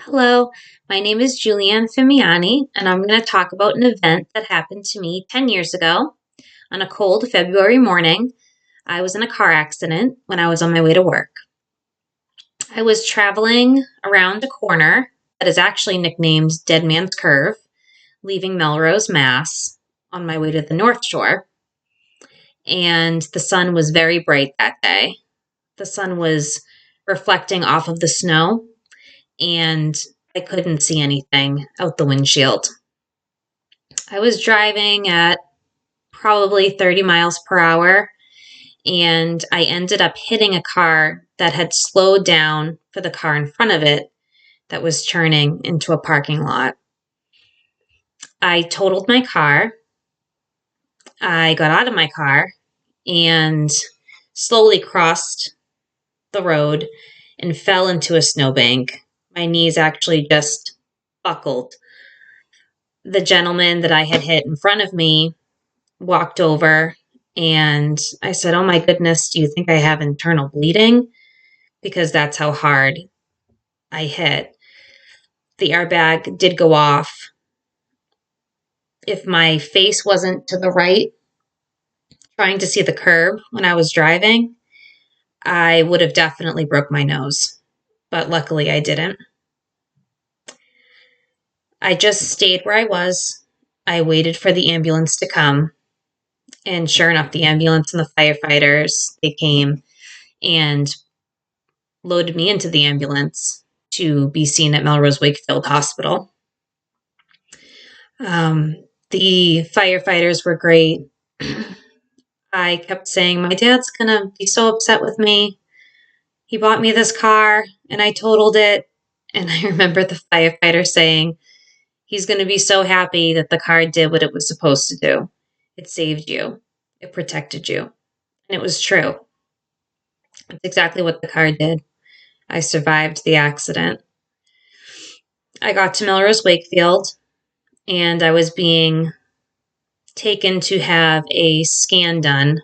Hello, my name is Julianne Fimiani, and I'm going to talk about an event that happened to me 10 years ago. On a cold February morning, I was in a car accident when I was on my way to work. I was traveling around a corner that is actually nicknamed Dead Man's Curve, leaving Melrose, Mass, on my way to the North Shore. And the sun was very bright that day. The sun was reflecting off of the snow, and I couldn't see anything out the windshield. I was driving at probably 30 miles per hour, and I ended up hitting a car that had slowed down for the car in front of it that was turning into a parking lot. I totaled my car. I got out of my car and slowly crossed the road and fell into a snowbank. My knees actually just buckled. The gentleman that I had hit in front of me walked over, and I said, "Oh my goodness, do you think I have internal bleeding?" Because that's how hard I hit. The airbag did go off. If my face wasn't to the right, trying to see the curb when I was driving, I would have definitely broke my nose. But luckily I didn't. I just stayed where I was. I waited for the ambulance to come. And sure enough, the ambulance and the firefighters, they came and loaded me into the ambulance to be seen at Melrose Wakefield Hospital. The firefighters were great. I kept saying, "My dad's going to be so upset with me. He bought me this car and I totaled it." And I remember the firefighter saying, "He's going to be so happy that the car did what it was supposed to do. It saved you. It protected you." And it was true. That's exactly what the car did. I survived the accident. I got to Melrose Wakefield, and I was being taken to have a scan done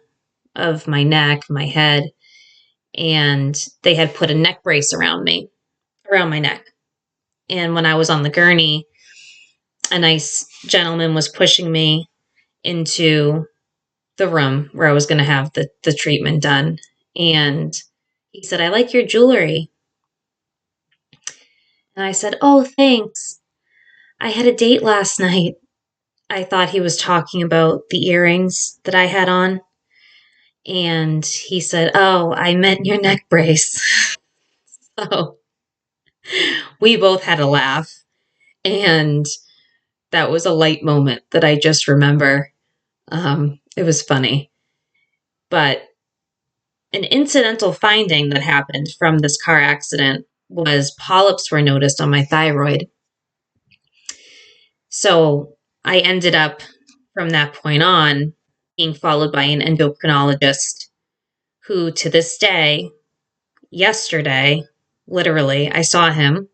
of my neck, my head, and they had put a neck brace around my neck. And when I was on the gurney, a nice gentleman was pushing me into the room where I was going to have the treatment done. And he said, "I like your jewelry." And I said, "Oh, thanks. I had a date last night." I thought he was talking about the earrings that I had on. And he said, "Oh, I meant your neck brace." So we both had a laugh. And that was a light moment that I just remember. It was funny. But an incidental finding that happened from this car accident was polyps were noticed on my thyroid. So I ended up, from that point on, being followed by an endocrinologist who, to this day, yesterday, literally, I saw him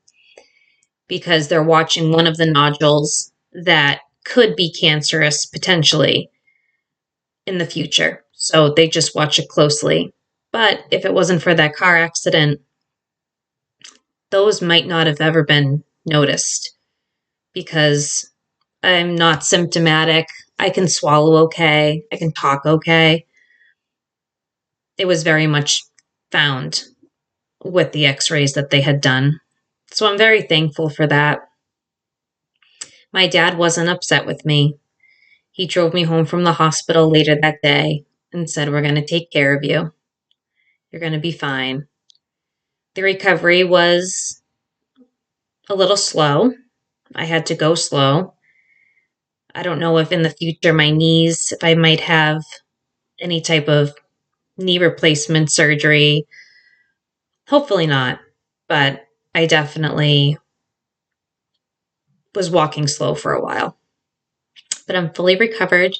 because they're watching one of the nodules that could be cancerous potentially in the future. So they just watch it closely. But if it wasn't for that car accident, those might not have ever been noticed because I'm not symptomatic. I can swallow okay. I can talk okay. It was very much found with the x-rays that they had done. So I'm very thankful for that. My dad wasn't upset with me. He drove me home from the hospital later that day and said, "We're going to take care of you. You're going to be fine." The recovery was a little slow. I had to go slow. I don't know if in the future my knees, if I might have any type of knee replacement surgery. Hopefully not, but I definitely was walking slow for a while. But I'm fully recovered.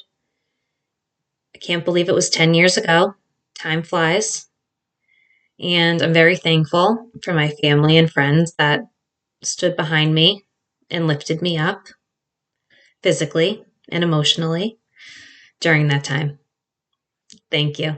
I can't believe it was 10 years ago. Time flies. And I'm very thankful for my family and friends that stood behind me and lifted me up physically and emotionally during that time. Thank you.